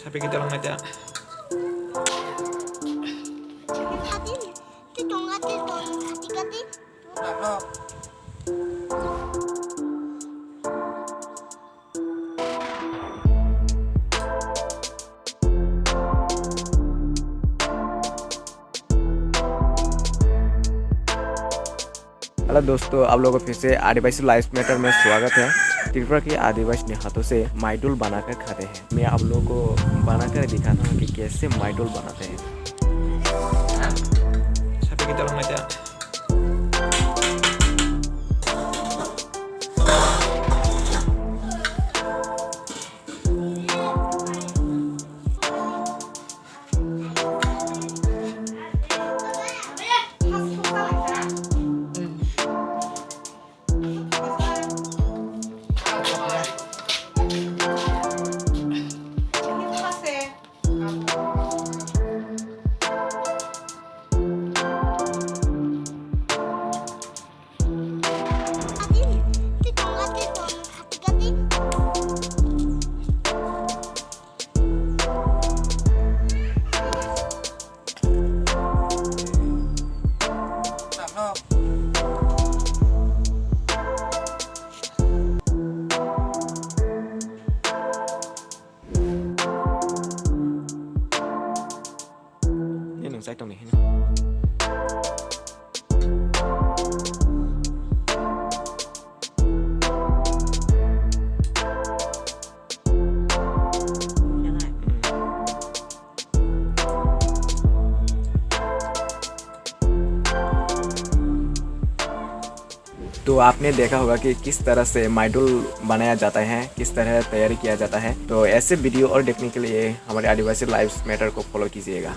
Sabi kita lang aja. Hello दोस्तों, आप लोगों को फिर से आदिवासी लाइफ मैटर में स्वागत है। त्रिपुरा के आदिवासी हाथों से माइडोल बनाकर खाते हैं। मैं आप लोगों को बनाकर दिखाता हूँ कि कैसे माइडोल बनाते हैं। Sabi kita lang aja. Ini đừng xách trong này nhé. तो आपने देखा होगा कि किस तरह से माइडोल बनाया जाता है, किस तरह तैयारी किया जाता है। तो ऐसे वीडियो और देखने के लिए हमारे आदिवासी लाइव्स मैटर को फॉलो कीजिएगा।